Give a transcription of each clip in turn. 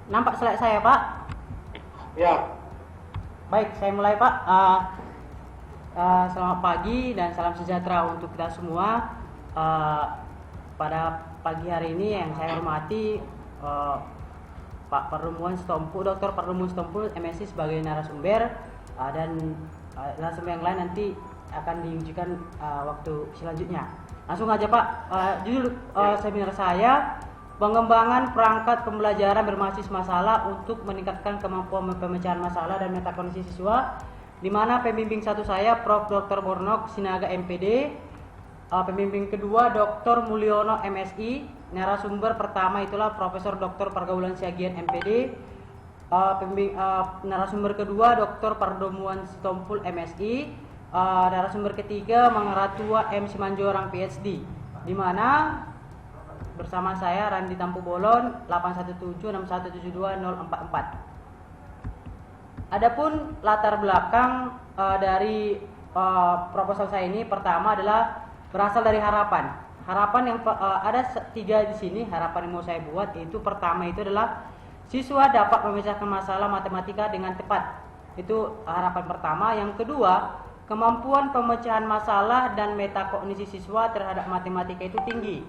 Nampak slide saya, Pak? Ya, Baik, saya mulai, Pak. Selamat pagi dan salam sejahtera untuk kita semua. Pada pagi hari ini yang saya hormati Pak Pardomuan Sitompul, Dr. Pardomuan Sitompul, MSc sebagai narasumber, dan narasumber yang lain nanti akan diujikan waktu selanjutnya. Langsung aja, Pak. Judul seminar saya, pengembangan perangkat pembelajaran berbasis masalah untuk meningkatkan kemampuan pemecahan masalah dan metakognisi siswa, di mana pembimbing satu saya Prof. Dr. Bornok Sinaga MPD, pembimbing kedua Dr. Mulyono MSI, narasumber pertama itulah Profesor Dr. Pergaulan Siagian MPD, narasumber kedua Dr. Pardomuan Sitompul MSI, narasumber ketiga Mangaratua M. Simanjorang PhD, di mana bersama saya Randi Tampu Bolon 81761720044. Adapun latar belakang dari proposal saya ini, pertama adalah berasal dari harapan. Harapan yang ada tiga di sini, harapan yang mau saya buat, yaitu pertama itu adalah siswa dapat memecahkan masalah matematika dengan tepat. Itu harapan pertama. Yang kedua, kemampuan pemecahan masalah dan metakognisi siswa terhadap matematika itu tinggi.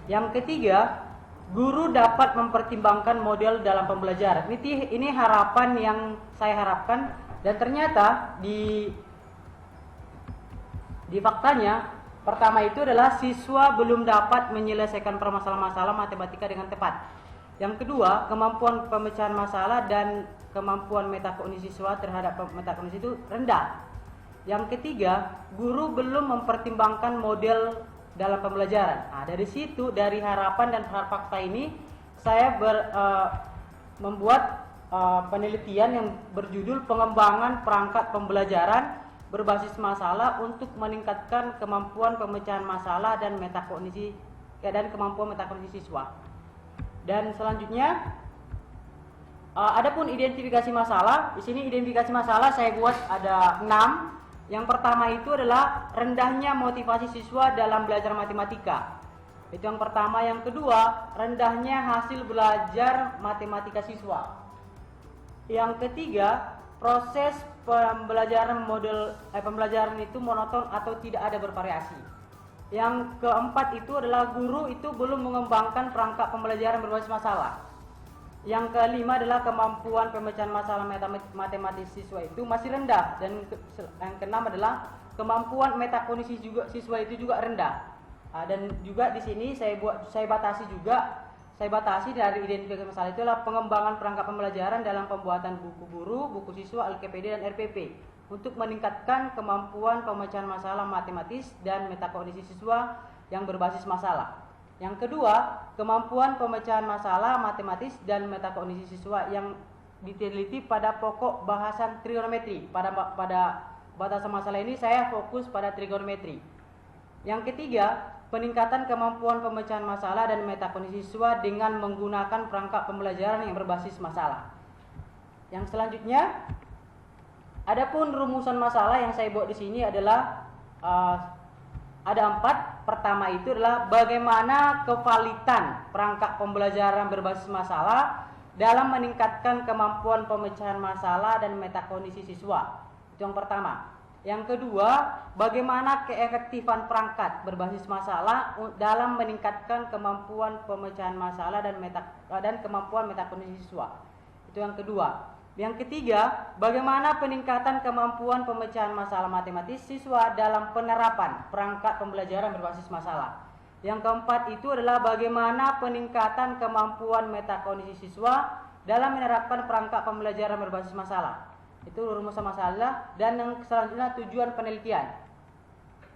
Yang ketiga, guru dapat mempertimbangkan model dalam pembelajaran. Ini harapan yang saya harapkan, dan ternyata di faktanya pertama itu adalah siswa belum dapat menyelesaikan permasalahan-masalah matematika dengan tepat. Yang kedua, kemampuan pemecahan masalah dan kemampuan metakognisi siswa terhadap metakognisi itu rendah. Yang ketiga, guru belum mempertimbangkan model dalam pembelajaran. Dari situ, dari harapan dan fakta ini, saya membuat penelitian yang berjudul pengembangan perangkat pembelajaran berbasis masalah untuk meningkatkan kemampuan pemecahan masalah dan metakognisi kemampuan metakognisi siswa. Dan selanjutnya, adapun identifikasi masalah. Di sini identifikasi masalah saya buat ada 6. Yang pertama itu adalah rendahnya motivasi siswa dalam belajar matematika. Itu yang pertama. Yang kedua, rendahnya hasil belajar matematika siswa. Yang ketiga, proses pembelajaran itu monoton atau tidak ada bervariasi. Yang keempat itu adalah guru itu belum mengembangkan perangkat pembelajaran berbasis masalah. Yang kelima adalah kemampuan pemecahan masalah matematis siswa itu masih rendah, dan yang keenam adalah kemampuan metakognisi siswa itu juga rendah. Dan juga di sini saya batasi dari identifikasi masalah itu adalah pengembangan perangkat pembelajaran dalam pembuatan buku guru, buku siswa, LKPD dan RPP untuk meningkatkan kemampuan pemecahan masalah matematis dan metakognisi siswa yang berbasis masalah. Yang kedua, kemampuan pemecahan masalah matematis dan metakognisi siswa yang diteliti pada pokok bahasan trigonometri. Pada batasan masalah ini saya fokus pada trigonometri. Yang ketiga, peningkatan kemampuan pemecahan masalah dan metakognisi siswa dengan menggunakan perangkat pembelajaran yang berbasis masalah. Yang selanjutnya, adapun rumusan masalah yang saya buat di sini adalah ada 4. Pertama itu adalah bagaimana kevalitan perangkat pembelajaran berbasis masalah dalam meningkatkan kemampuan pemecahan masalah dan metakognisi siswa. Itu yang pertama. Yang kedua, bagaimana keefektifan perangkat berbasis masalah dalam meningkatkan kemampuan pemecahan masalah dan kemampuan metakognisi siswa. Itu yang kedua. Yang ketiga, bagaimana peningkatan kemampuan pemecahan masalah matematis siswa dalam penerapan perangkat pembelajaran berbasis masalah. Yang keempat itu adalah bagaimana peningkatan kemampuan metakognisi siswa dalam menerapkan perangkat pembelajaran berbasis masalah. Itu rumusan masalah. Dan yang selanjutnya, tujuan penelitian.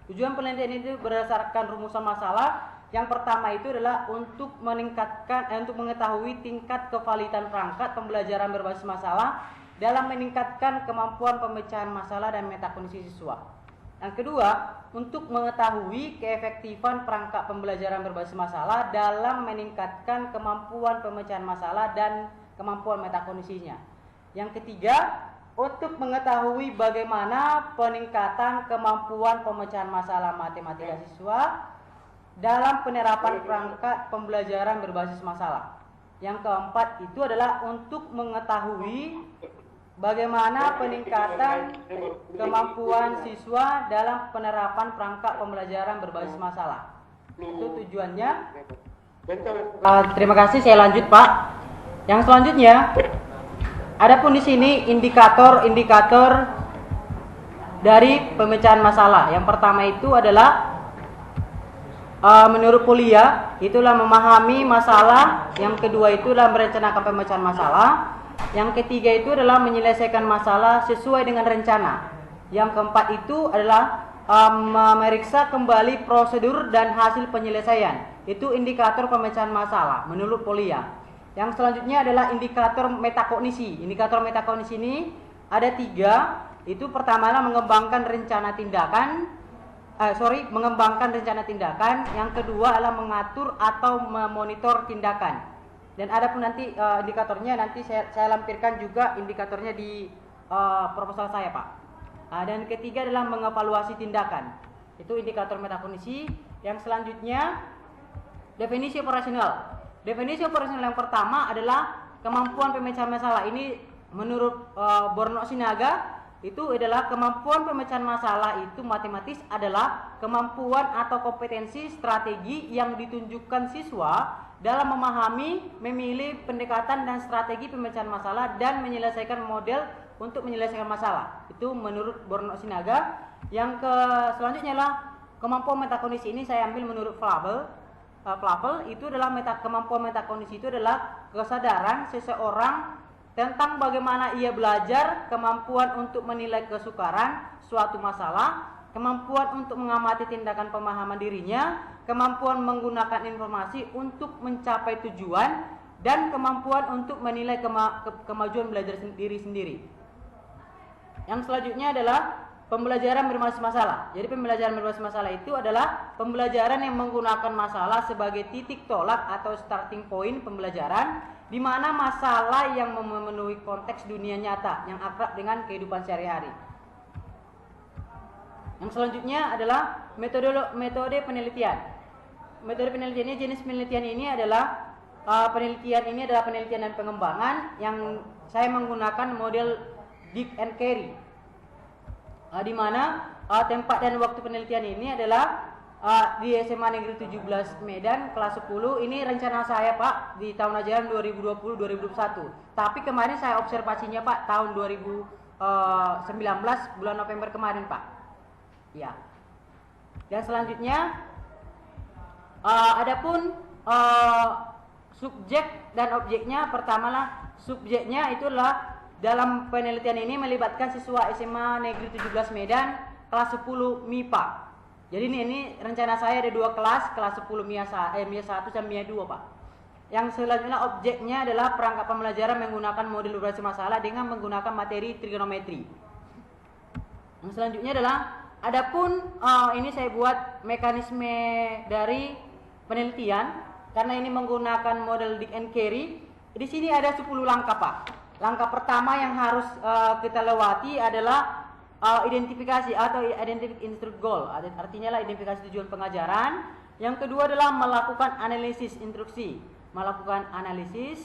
Tujuan penelitian itu berdasarkan rumusan masalah. Yang pertama itu adalah untuk mengetahui tingkat kevalitan perangkat pembelajaran berbasis masalah dalam meningkatkan kemampuan pemecahan masalah dan metakognisi siswa. Yang kedua, untuk mengetahui keefektifan perangkat pembelajaran berbasis masalah dalam meningkatkan kemampuan pemecahan masalah dan kemampuan metakognisinya. Yang ketiga, untuk mengetahui bagaimana peningkatan kemampuan pemecahan masalah matematika siswa dalam penerapan perangkat pembelajaran berbasis masalah. Yang keempat itu adalah untuk mengetahui bagaimana peningkatan kemampuan siswa dalam penerapan perangkat pembelajaran berbasis masalah. Itu tujuannya. Terima kasih, saya lanjut Pak. Yang selanjutnya, adapun di sini indikator-indikator dari pemecahan masalah. Yang pertama itu adalah menurut Polya itulah memahami masalah. Yang kedua itu adalah merencanakan pemecahan masalah. Yang ketiga itu adalah menyelesaikan masalah sesuai dengan rencana. Yang keempat itu adalah memeriksa kembali prosedur dan hasil penyelesaian. Itu indikator pemecahan masalah menurut Polya. Yang selanjutnya adalah indikator metakognisi. Indikator metakognisi ini ada 3. Itu pertama adalah mengembangkan rencana tindakan. Mengembangkan rencana tindakan. Yang kedua adalah mengatur atau memonitor tindakan. Dan ada pun nanti indikatornya nanti saya lampirkan juga indikatornya di proposal saya Pak. Dan ketiga adalah mengevaluasi tindakan. Itu indikator metakognisi. Yang selanjutnya definisi operasional. Definisi operasional yang pertama adalah kemampuan pemecahan masalah. Ini menurut Borno Sinaga itu adalah kemampuan pemecahan masalah itu matematis adalah kemampuan atau kompetensi strategi yang ditunjukkan siswa dalam memahami, memilih pendekatan dan strategi pemecahan masalah dan menyelesaikan model untuk menyelesaikan masalah. Itu menurut Borno Sinaga. Yang selanjutnya adalah kemampuan metakognisi. Ini saya ambil menurut Flavel. Itu adalah kemampuan metakognisi itu adalah kesadaran seseorang tentang bagaimana ia belajar, kemampuan untuk menilai kesukaran suatu masalah, kemampuan untuk mengamati tindakan pemahaman dirinya, kemampuan menggunakan informasi untuk mencapai tujuan, dan kemampuan untuk menilai kemajuan belajar diri sendiri. Yang selanjutnya adalah pembelajaran berbasis masalah. Jadi pembelajaran berbasis masalah itu adalah pembelajaran yang menggunakan masalah sebagai titik tolak atau starting point pembelajaran, di mana masalah yang memenuhi konteks dunia nyata yang akrab dengan kehidupan sehari-hari. Yang selanjutnya adalah metode penelitian. Metode penelitian ini, jenis penelitian ini adalah penelitian dan pengembangan yang saya menggunakan model Dick and Carey. Di mana tempat dan waktu penelitian ini adalah di SMA Negeri 17 Medan kelas 10. Ini rencana saya Pak di tahun ajaran 2020-2021. Tapi kemarin saya observasinya Pak tahun 2019 bulan November kemarin Pak. Ya. Dan selanjutnya adapun subjek dan objeknya, pertamalah subjeknya itulah dalam penelitian ini melibatkan siswa SMA Negeri 17 Medan kelas 10 MIPA. Jadi ini rencana saya ada 2 kelas 10 MIA 1 dan MIA 2 Pak. Yang selanjutnya objeknya adalah perangkat pembelajaran menggunakan model berbasis masalah dengan menggunakan materi trigonometri. Yang selanjutnya adalah adapun ini saya buat mekanisme dari penelitian karena ini menggunakan model Dick and Carey. Di sini ada 10 langkah Pak. Langkah pertama yang harus kita lewati adalah identifikasi atau identify instruct goal, artinya lah identifikasi tujuan pengajaran. Yang kedua adalah melakukan analisis instruksi, melakukan analisis.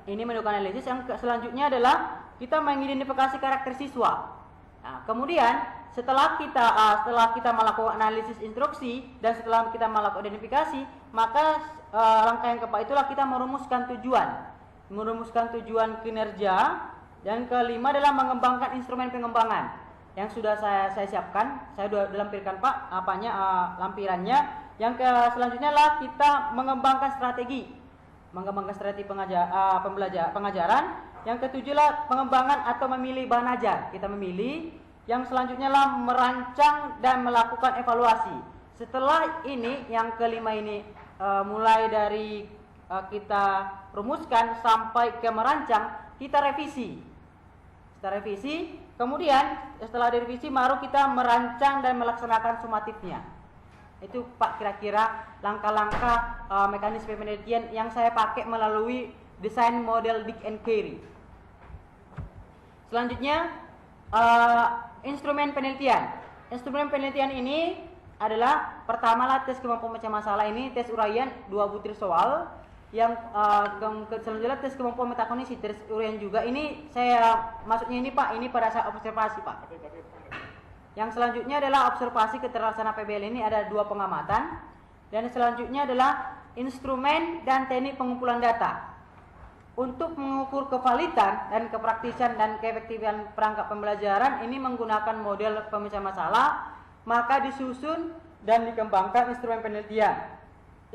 Ini melakukan analisis. Yang selanjutnya adalah kita mengidentifikasi karakter siswa. Nah, kemudian setelah kita melakukan analisis instruksi dan setelah kita melakukan identifikasi, maka langkah yang keempat itulah kita merumuskan tujuan kinerja. Dan kelima adalah mengembangkan instrumen pengembangan yang sudah saya siapkan. Saya sudah lampirkan Pak lampirannya. Yang selanjutnya adalah kita mengembangkan strategi pengajaran. Yang ketujuh adalah pengembangan atau memilih bahan ajar. Kita memilih. Yang selanjutnya adalah merancang dan melakukan evaluasi. Setelah ini yang kelima ini mulai dari kita rumuskan sampai ke merancang, kita revisi. Kemudian setelah direvisi baru kita merancang dan melaksanakan sumatifnya. Itu Pak kira-kira langkah-langkah mekanisme penelitian yang saya pakai melalui desain model Dick and Carey. Selanjutnya instrumen penelitian. Instrumen penelitian ini adalah pertama lah tes kemampuan memecah masalah, ini tes uraian 2 butir soal. selanjutnya tes kemampuan metakognitif tes urian juga. Ini saya maksudnya ini Pak, ini pada saat observasi Pak. Yang selanjutnya adalah observasi keterlaksanaan PBL ini ada 2 pengamatan, dan selanjutnya adalah instrumen dan teknik pengumpulan data. Untuk mengukur kevalidan dan kepraktisan dan keefektifan perangkat pembelajaran ini menggunakan model pemecahan masalah, maka disusun dan dikembangkan instrumen penelitian.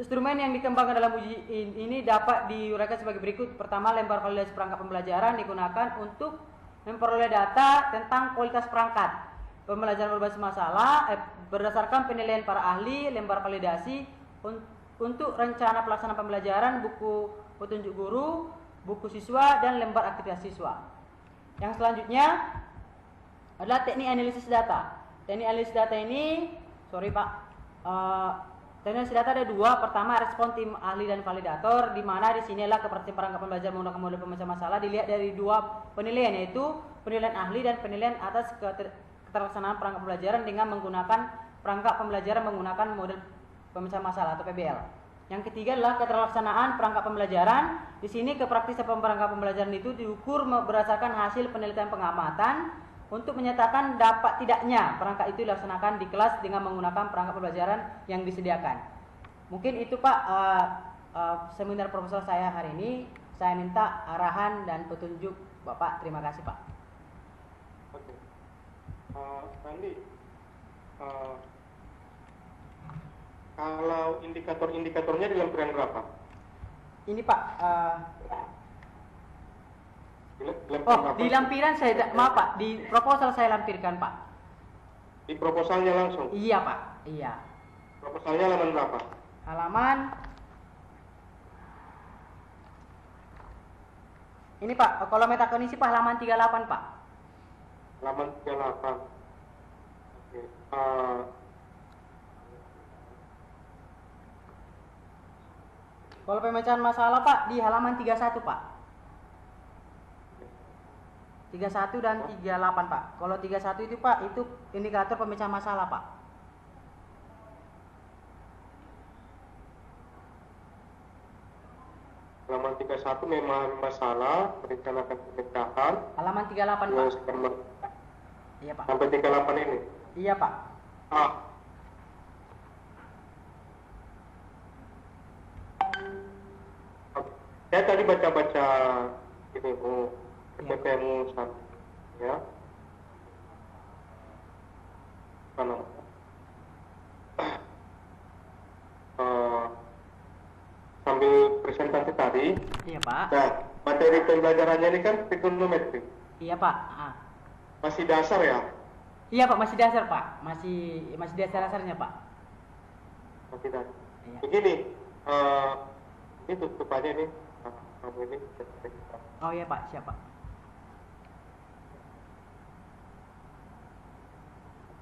Instrumen yang dikembangkan dalam uji ini dapat diuraikan sebagai berikut. Pertama, lembar validasi perangkat pembelajaran digunakan untuk memperoleh data tentang kualitas perangkat pembelajaran berbasis masalah berdasarkan penilaian para ahli, lembar validasi untuk rencana pelaksanaan pembelajaran, buku petunjuk guru, buku siswa, dan lembar aktivitas siswa. Yang selanjutnya adalah teknik analisis data. Teknik analisis data ini, teknik analisis data ada 2. Pertama, respon tim ahli dan validator, di mana di sini adalah kepercayaan perangkat pembelajaran menggunakan model pemecahan masalah dilihat dari 2 penilaian, yaitu penilaian ahli dan penilaian atas keterlaksanaan perangkat pembelajaran dengan menggunakan perangkat pembelajaran menggunakan model pemecahan masalah atau PBL. Yang ketiga adalah keterlaksanaan perangkat pembelajaran. Di sini kepraktisan perangkat pembelajaran itu diukur berdasarkan hasil penelitian pengamatan untuk menyatakan dapat tidaknya perangkat itu dilaksanakan di kelas dengan menggunakan perangkat pembelajaran yang disediakan. Mungkin itu Pak seminar proposal saya hari ini. Saya minta arahan dan petunjuk Bapak. Terima kasih Pak. Oke. Randy, kalau indikator-indikatornya di lampiran berapa? Ini Pak. Di lampiran saya maaf Pak, di proposal saya lampirkan Pak. Di proposalnya langsung? Iya Pak, iya. Proposalnya halaman berapa? Halaman ini Pak, kalau metakognitif Pak halaman 38 Pak. Halaman 38. Oke. Kalau pemecahan masalah Pak di halaman 31 Pak. 31 dan 38 Pak. Kalau 31 itu Pak, itu indikator pemecahan masalah Pak. Halaman 31 memang masalah merencanakan pemecahan. Halaman 38 Pak. Iya Pak. Sampai 38 ini? Iya Pak. Saya tadi baca-baca ini PPM-mu ya. Sambil presentasi tadi. Iya Pak. Nah, materi pembelajarannya ini kan trigonometri. Iya Pak. Masih dasar ya? Iya Pak, masih dasar Pak. Masih dasar-dasarnya Pak. Masih dasar. Iya. Begini, ini tutupannya ini. Ini. Oh iya Pak, siap Pak.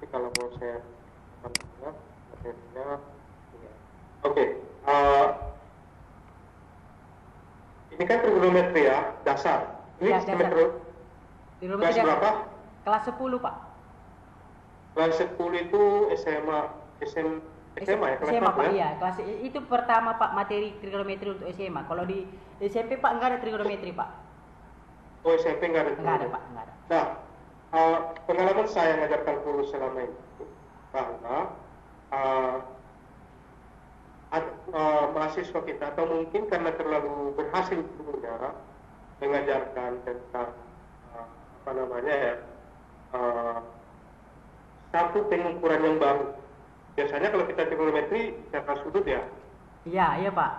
Tapi kalau mau saya materinya, oke. Ini kan trigonometri ya, dasar. Ini ya, trigonometri. Kelas berapa? Kelas 10 Pak. Kelas 10 itu SMA ya, kelas SMA Pak, ya? iya. Kelas itu pertama Pak materi trigonometri untuk SMA. Kalau di SMP Pak enggak ada trigonometri Pak. Oh, SMP enggak ada. Enggak ada Pak, enggak ada. Nah, pengalaman saya ngajar kalkulus selama ini bahwa mahasiswa kita atau mungkin karena terlalu berhasil gurunya mengajarkan tentang satu pengukuran yang baru. Biasanya kalau kita trigonometri cara sudut ya. Iya Pak.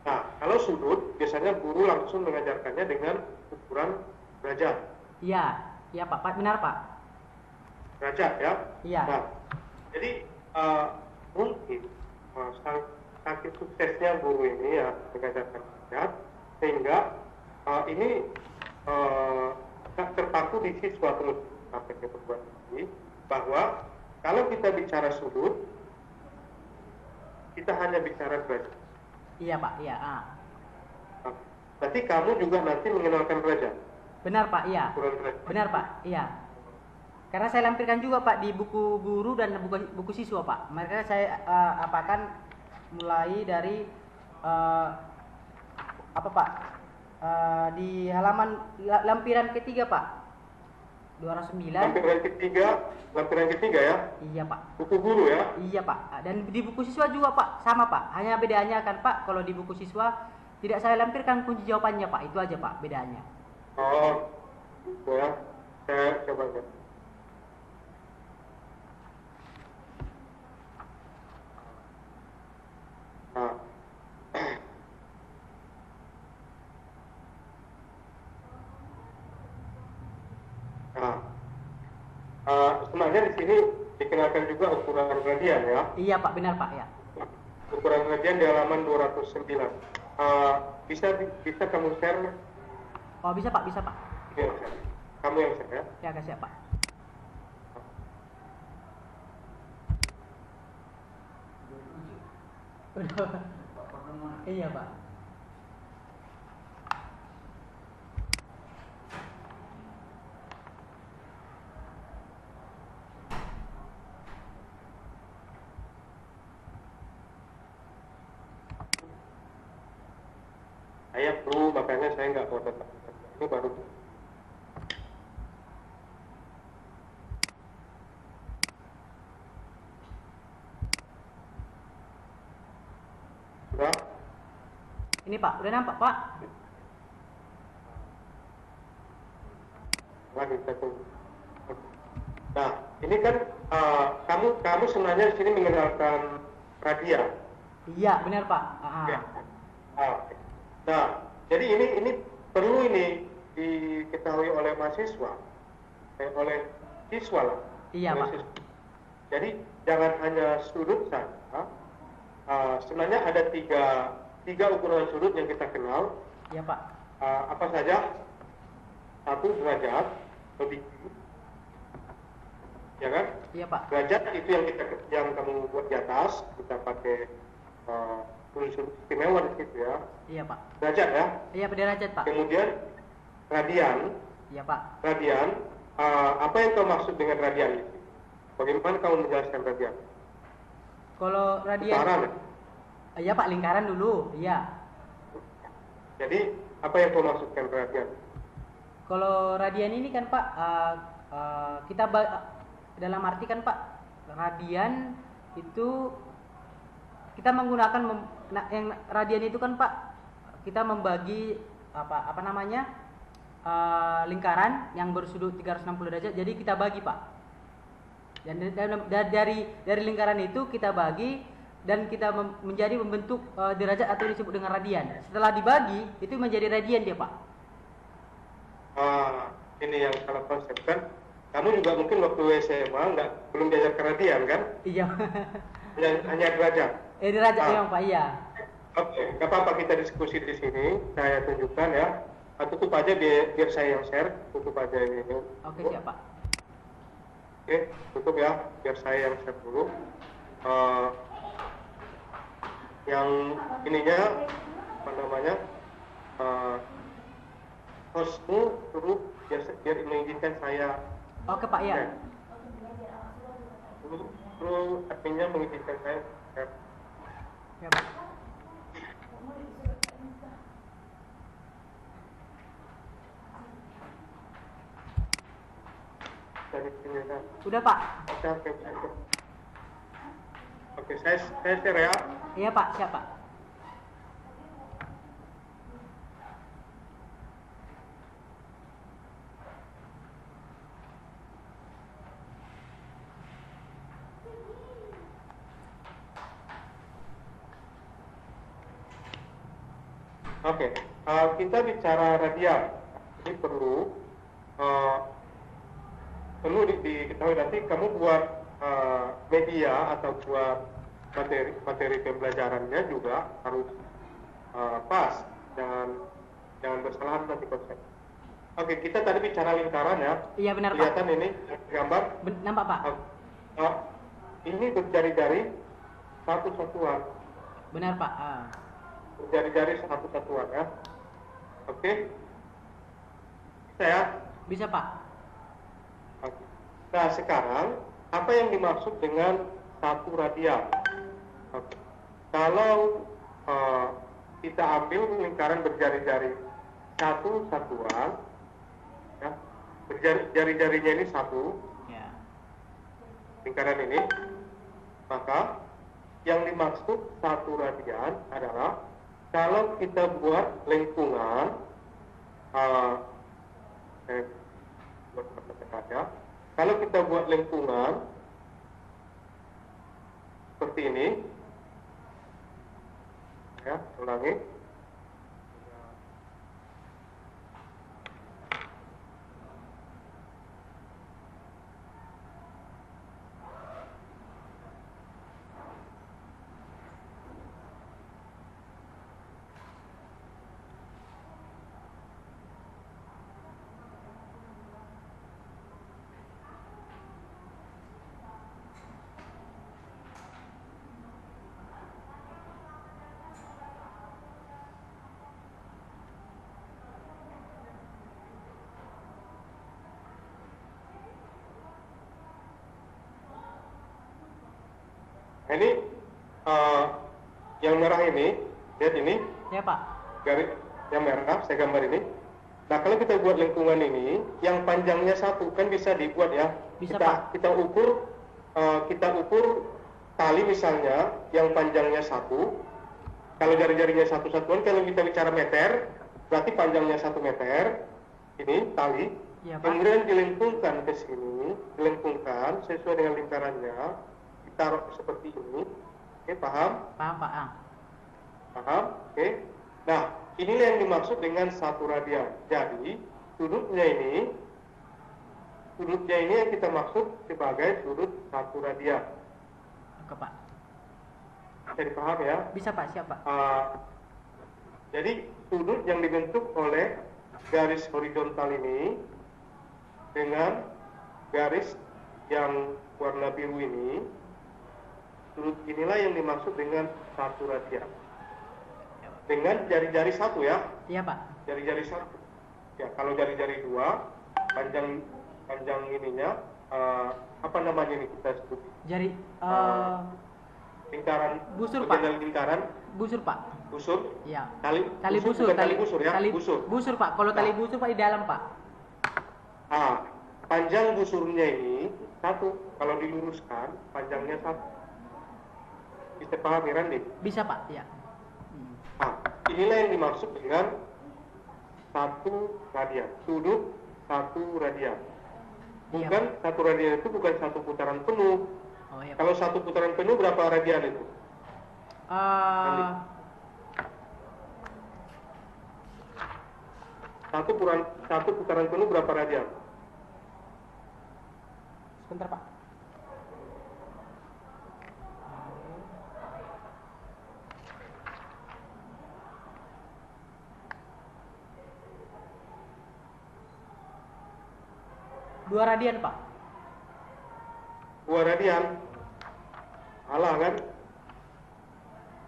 Nah, kalau sudut biasanya guru langsung mengajarkannya dengan ukuran derajat. Iya Pak, benar Pak. Derajat ya. Iya. Nah, jadi mungkin saking suksesnya guru ini ya mengajarkan derajat sehingga ini terpaku di siswa terus sampai ke perguruan tinggi bahwa kalau kita bicara sudut kita hanya bicara derajat. Iya Pak, iya. Berarti kamu juga nanti mengenalkan derajat. Benar Pak, iya. Benar Pak, iya. Karena saya lampirkan juga Pak di buku guru dan buku siswa Pak. Mereka saya apakan mulai dari eh, apa Pak? Di halaman lampiran ketiga Pak. 209. Lampiran ketiga ya. Iya Pak. Buku guru ya. Iya Pak. Dan di buku siswa juga Pak, sama Pak. Hanya bedanya kan Pak, kalau di buku siswa tidak saya lampirkan kunci jawabannya Pak. Itu aja Pak bedanya. Oh, gitu ya. Saya coba ya. Nah. Nah, sebenarnya di sini dikenalkan juga ukuran radian ya. Iya Pak, benar Pak ya. Ukuran radian di halaman 209. Bisa kamu share? Oh bisa Pak, bisa Pak. Ya, kamu yang share ya. Ya kasih ya Pak. Iya Pak. Saya perlu, makanya saya nggak mau tetap. Ini baru. Sudah? Ini Pak, udah nampak Pak? Lagi kita tunggu. Nah, ini kan kamu sebenarnya di sini mengenalkan radian. Iya, benar Pak. Ya. Oke. Nah, jadi ini perlu ini diketahui oleh mahasiswa, oleh siswa lah. Iya oleh Pak. siswa. Jadi jangan hanya sudut saja. Sebenarnya ada tiga ukuran sudut yang kita kenal. Iya Pak. Apa saja? 1 derajat lebih, ya kan? Iya Pak. Derajat itu yang kamu buat di atas, kita pakai unsur istimewa di situ ya. Iya Pak. Derajat ya. Iya derajat Pak. Kemudian radian. Iya Pak. Radian. Apa yang kau maksud dengan radian itu? Bagaimana kamu menjelaskan radian? Kalau radian. Lingkaran ya? Iya Pak, lingkaran dulu. Iya. Jadi apa yang kau maksudkan radian? Kalau radian ini kan Pak, dalam arti kan Pak, radian itu kita menggunakan yang radian itu kan Pak, kita membagi apa namanya lingkaran yang bersudut 360 derajat. Jadi kita bagi Pak. Dan dari lingkaran itu kita bagi dan kita menjadi membentuk derajat atau disebut dengan radian. Setelah dibagi itu menjadi radian dia Pak. Ini yang salah konsep kan. Kamu juga mungkin waktu SMA belum diajar radian kan? Iya. hanya derajat. Derajat memang Pak, iya. Oke, nggak apa-apa kita diskusi di sini. Saya tunjukkan ya. Tutup aja biar saya yang share. Tutup aja ini. Oke siap Pak. Oke, tutup ya. Biar saya yang share dulu. Yang ininya apa namanya? Hostmu suruh biar mengizinkan saya. Oke Pak ya. Suruh adminnya mengizinkan saya. Ya Pak. Dari sini kan. Udah Pak. Oke, saya share ya. Iya Pak, siap Pak. Oke, kita bicara radian. Ini perlu diketahui nanti kamu buat media atau buat materi pembelajarannya juga harus pas, jangan bersalahan nanti konsep. Oke, kita tadi bicara lingkaran ya. Iya benar Pak. Kelihatan ini gambar. Nampak Pak. Ini berjari-jari satu satuan. Benar Pak. Berjari-jari satu satuan ya. Oke. Bisa ya? Bisa Pak. Oke. Nah sekarang apa yang dimaksud dengan satu radian? Oke. Kalau kita ambil lingkaran berjari-jari satu satuan, ya, jari-jarinya ini satu, Ya. lingkaran ini, maka yang dimaksud satu radian adalah kalau kita buat lingkungan, kalau kita buat lingkungan seperti ini, ya, ulangi. Nah, ini yang merah ini, lihat ini, Ya Pak. garis yang merah, saya gambar ini. Nah, kalau kita buat lingkungan ini, yang panjangnya satu, kan bisa dibuat ya. Bisa, kita, Pak. kita ukur tali misalnya, yang panjangnya satu. Kalau jari-jarinya satu-satuan, kalau kita bicara meter, berarti panjangnya 1 meter. Ini tali. Ya Pak. Kemudian dilengkungkan ke sini, dilengkungkan sesuai dengan lingkarannya. Taruh seperti ini, oke, paham? Paham Pak. Paham, oke. Nah, inilah yang dimaksud dengan satu radian. Jadi, sudutnya ini yang kita maksud sebagai sudut satu radian. Oke Pak. Bisa dipaham ya? Bisa Pak, siap Pak. Jadi, sudut yang dibentuk oleh garis horizontal ini dengan garis yang warna biru ini, sudut inilah yang dimaksud dengan satu radian. Dengan jari-jari satu ya. Iya Pak. Jari-jari satu. Ya, kalau jari-jari dua, panjang ininya, apa namanya ini kita sebut? Jari Lingkaran. busur Pak. Bagian dari lingkaran. Busur Pak. Busur. Iya. Tali busur, bukan tali busur ya. busur. Busur Pak. Kalau tali busur Pak di dalam Pak. Panjang busurnya ini satu. Kalau diluruskan, panjangnya satu. Bisa paham ya Randi? Bisa Pak, ya. Inilah yang dimaksud dengan satu radian. Sudut satu radian. Bukan Iya, satu radian itu bukan satu putaran penuh. Oh iya Pak. Kalau satu putaran penuh berapa radian itu? Satu putaran penuh berapa radian? Sebentar Pak. Dua radian Pak. 2 radian. Alah kan?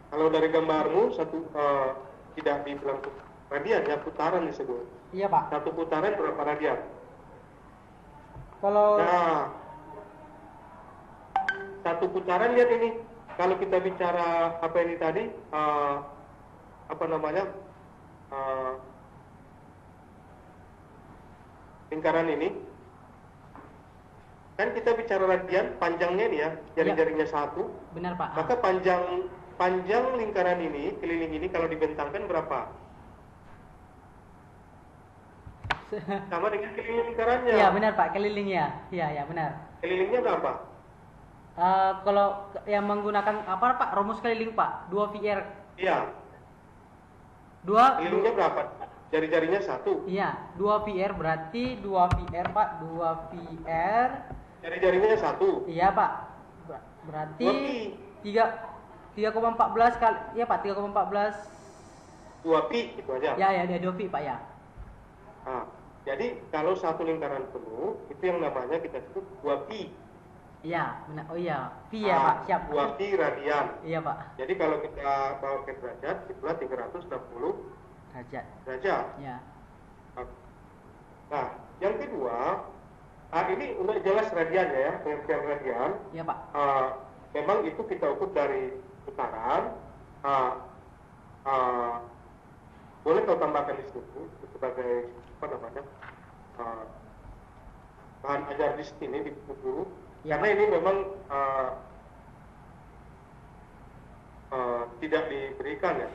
Kalau dari gambarmu tidak dibilang radian ya, putaran disebut. Iya Pak. Satu putaran berapa radian? Kalau Nah, satu putaran lihat ini. Kalau kita bicara apa ini tadi, apa namanya, lingkaran ini, kan kita bicara radian, panjangnya ini ya, jari-jarinya satu. benar Pak. Maka panjang lingkaran ini, keliling ini kalau dibentangkan berapa? Sama dengan keliling lingkarannya. Iya benar Pak, kelilingnya. Iya benar. Kelilingnya berapa? Kalau yang menggunakan apa Pak? Rumus keliling Pak. 2 VR. Iya. 2 Kelilingnya berapa? Jari-jarinya satu. Iya, 2 VR berarti 2 VR Pak, 2 VR. Jari-jarinya satu. Iya Pak. Berarti 3,14 kali. Iya Pak, 3,14. 2 pi itu aja. Ya, ada 2 pi Pak ya. Jadi kalau satu lingkaran penuh itu yang namanya kita sebut 2 pi. Iya, benar. Oh iya, pi ya Pak, siap. 2 pi radian. Iya Pak. Jadi kalau kita bawa ke derajat, itulah 360 Derajat. derajat. Ya. Nah, yang kedua, ini udah jelas radiannya ya, pengertian radian. Iya Pak. Memang itu kita ukur dari putaran. uh, boleh kau tambahkan di situ sebagai apa namanya bahan ajar di sini di buku guru, karena ini memang tidak diberikan ya.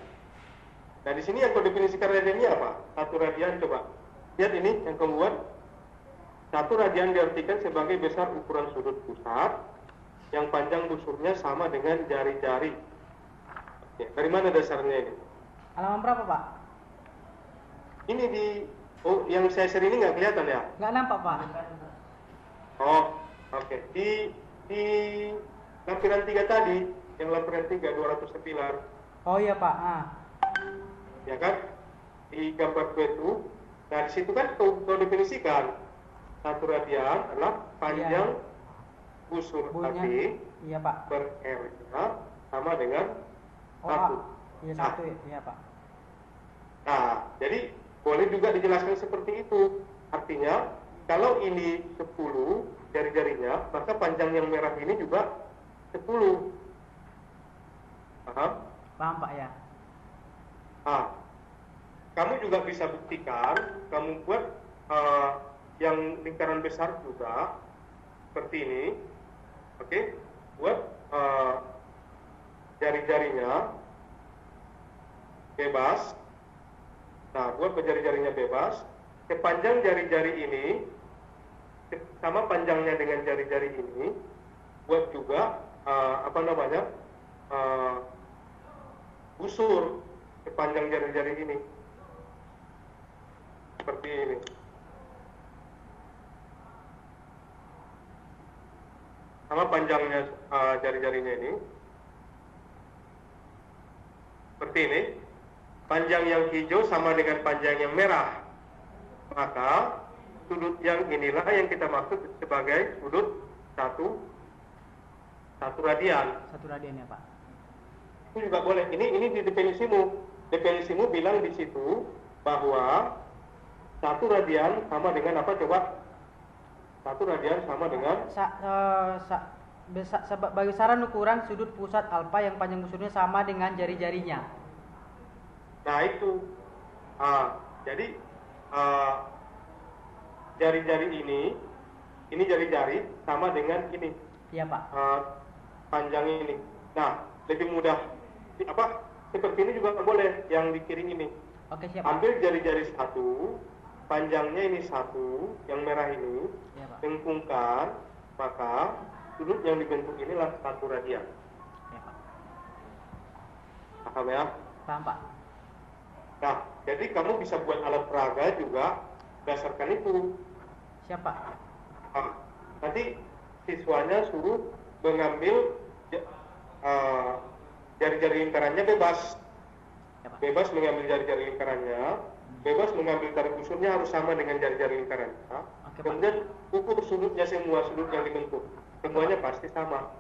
Nah di sini yang kau definisikan radiannya apa? Satu radian, coba lihat ini yang kau buat. Satu radian diartikan sebagai besar ukuran sudut pusat yang panjang busurnya sama dengan jari-jari. Ya, dari mana dasarnya ini? Halaman berapa, Pak? Ini di yang saya share ini nggak kelihatan ya? Nggak nampak, Pak. Oh, oke. Di lampiran 3 tadi, yang lampiran 3 209. Oh iya, Pak. Ya kan? Di gambar itu. Nah, di situ kan kau definisikan satu radian adalah panjang busur tadi iya, Pak. per R-nya sama dengan 1. Iya, 1 iya, Pak. Nah, jadi boleh juga dijelaskan seperti itu. Artinya, kalau ini 10 jari-jarinya, maka panjang yang merah ini juga 10. Paham? Paham, Pak, ya. Nah, kamu juga bisa buktikan, kamu buat yang lingkaran besar juga seperti ini, oke? Buat jari-jarinya bebas. Nah, buat jari-jarinya bebas, sepanjang jari-jari ini sama panjangnya dengan jari-jari ini, buat juga busur sepanjang jari-jari ini seperti ini. Sama panjangnya jari-jarinya ini seperti ini. Panjang yang hijau sama dengan panjang yang merah, maka sudut yang inilah yang kita maksud sebagai sudut satu radian. Satu radian ya, Pak. Itu juga boleh. Ini di definisimu bilang di situ bahwa satu radian sama dengan apa, coba? Satu radian sama dengan bagi besaran ukuran sudut pusat alfa yang panjang busurnya sama dengan jari-jarinya. Nah itu, jadi jari-jari ini jari-jari sama dengan ini. Iya, Pak. Panjang ini. Nah, lebih mudah. Seperti ini juga boleh, yang di kiri ini. Oke, siap. Ambil jari-jari satu, panjangnya ini satu, yang merah ini, iya, Pak. lengkungkan, maka sudut yang dibentuk inilah satu radian. Iya, Pak. Paham ya? Paham, Pak. Nah, jadi kamu bisa buat alat peraga juga berdasarkan itu. Siapa? Nanti siswanya suruh mengambil jari-jari lingkarannya bebas. Siapa? Bebas mengambil jari-jari lingkarannya, bebas mengambil tarik busurnya harus sama dengan jari-jari lingkarannya. Oke, Kemudian ukur sudutnya, semua sudut yang dibentuk, semuanya pasti sama.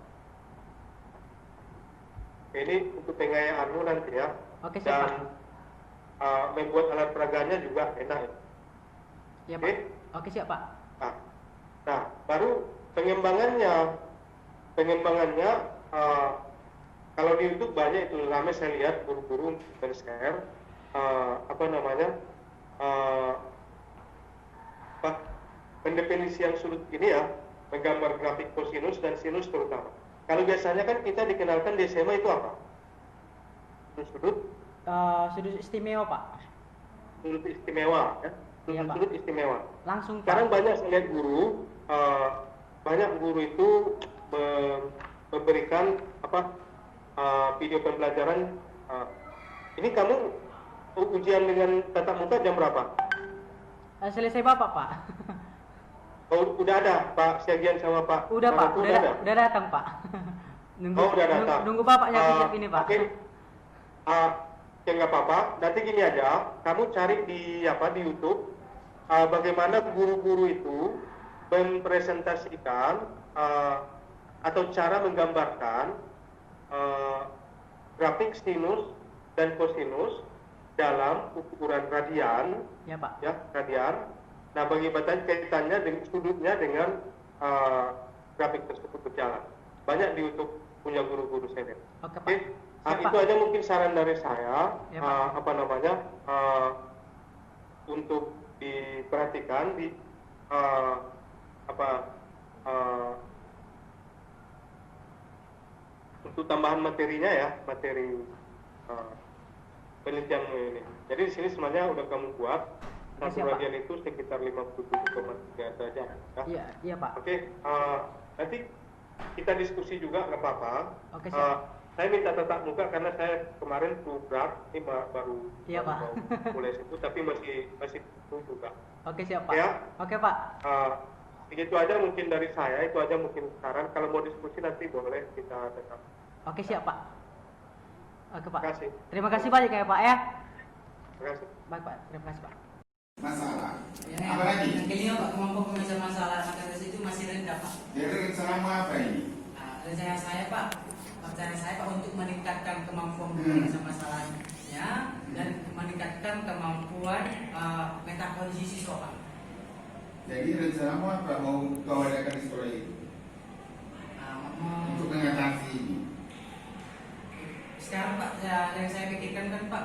Ini untuk pengayaanmu nanti ya. Oke, siap, Pak. Membuat alat peraganya juga enak ya. Iya, Pak. Oke, siap, Pak. Nah, baru pengembangannya kalau di YouTube banyak itu ramai, saya lihat guru-guru men-share pendefinisian sudut ini ya, menggambar grafik kosinus dan sinus terutama. Kalau biasanya kan kita dikenalkan di SMA itu apa? Sudut istimewa, Pak. Sudut istimewa ya. Sudut istimewa. Langsung, Pak. Sekarang banyak saya lihat banyak guru itu memberikan video pembelajaran. Ini kamu ujian dengan tatap muka jam berapa? Selesai Bapak, Pak. Udah ada Pak Syagian sama Pak? Udah, Pak. Udah datang, Pak. Udah datang. Nunggu Bapaknya siap ini, Pak. Oke. Ya nggak apa-apa. Nanti gini aja, kamu cari di YouTube bagaimana guru-guru itu mempresentasikan atau cara menggambarkan grafik sinus dan kosinus dalam ukuran radian. Ya, Pak. Ya, radian. Nah, bagaimana kaitannya dengan sudutnya dengan grafik tersebut berjalan. Banyak di YouTube punya guru-guru saya. Oke, Pak. Pak. Itu aja mungkin saran dari saya, Ya, Pak. apa namanya, untuk diperhatikan di apa untuk tambahan materinya ya, materi penelitianmu ini. Jadi di sini sebenarnya udah kamu buat satu siap, Pak. radian itu sekitar 57,3 derajat. Ya. Iya, iya Pak. Oke, nanti kita diskusi juga nggak apa-apa. Oke, siap. Saya minta tatap muka karena saya kemarin program ini baru Iya, Pak. mulai situ, tapi masih juga. Oke, siap Pak. Ya. Oke Pak. Itu aja mungkin dari saya, itu aja mungkin saran. Kalau mau diskusi nanti boleh kita tetap. Oke, siap Pak. Oke Pak. Terima kasih. Terima kasih banyak ya Pak ya. Terima kasih. Baik Pak, terima kasih Pak. Masalah. Ya, Apa lagi? Yang kelima Pak, kemampuan pemecahan masalah matematis itu masih rendah Pak. Jadi selama apa ini? Rencana saya Pak untuk meningkatkan kemampuan pemecahan masalahnya dan meningkatkan kemampuan metakognisi siswa Pak. Jadi rencanamu apa? Mau kau adakan di sekolah itu? Untuk mengatasi ini? Sekarang Pak, yang saya pikirkan kan Pak,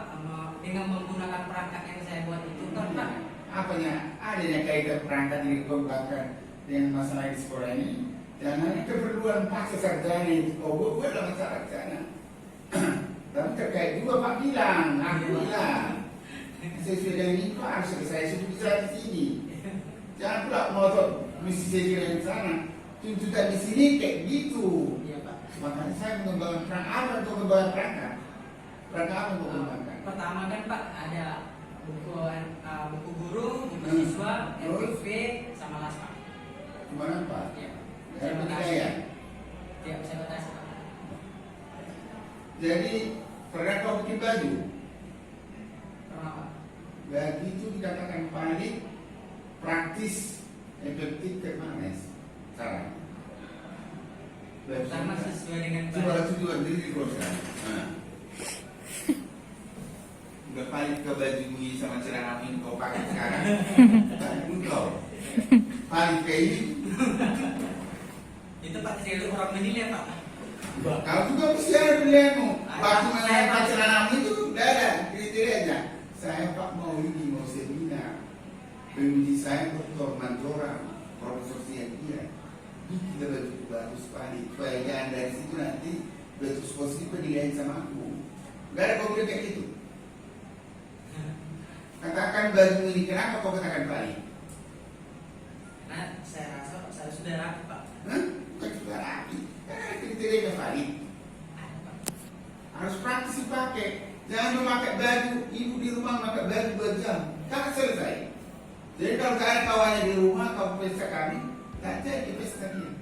dengan menggunakan perangkat yang saya buat itu kan Pak. Apanya? Adanya kaitan perangkat yang dikembangkan dengan masalah di sekolah ini. Jangan keperluan paksa sarjana itu. Oh, buatlah masalah sana. Tapi terkait juga Pak bilang, aku bilang. Sesuai dengan itu harus selesai sudah di sini. Jangan pula ngotot mesti sesuai di sana. Tuntutan di sini kayak gitu. Iya Pak. Makanya saya mengembangkan perangkat apa untuk mengembangkan perangkat? Perangkat apa untuk mengembangkan? Pertama kan Pak ada buku guru, buku siswa, Terus? RPV, sama las Pak. Gimana Pak? Iya. Saya Saya percaya. Iya, saya batasi Pak. Jadi pernah kau bikin baju? Pernah Pak. Baju itu dikatakan paling praktis, efektif ke mana? Salah. Pertama sesuai dengan Coba tujuan diri di proses. Udah paling ke baju ini sama celana ini kau pakai sekarang. Bukan kau. Paling ke ini. Itu Pak kecil orang menilai Pak. Kau juga mesti ada pilihanmu. Waktu mengenai celana itu udah ada kriterianya. Saya Pak mau ini mau seminar. Penguji saya Dr. Mantora, Profesor Siagia. Kita baju bagus paling. Supaya jangan dari situ nanti baju positif penilaian sama aku. Gak ada kau bilang kayak gitu. Katakan baju ini kenapa kau katakan paling? Nah, saya rasa saya sudah rapi Pak. Hah? Bukan juga rapi. Karena ada kriterianya paling. Harus praktis dipakai. Jangan memakai baju, ibu di rumah memakai baju 2 jam. Kan selesai. Jadi kalau gak ada kawannya di rumah, kau pesta kami, gak jadi pesta dia.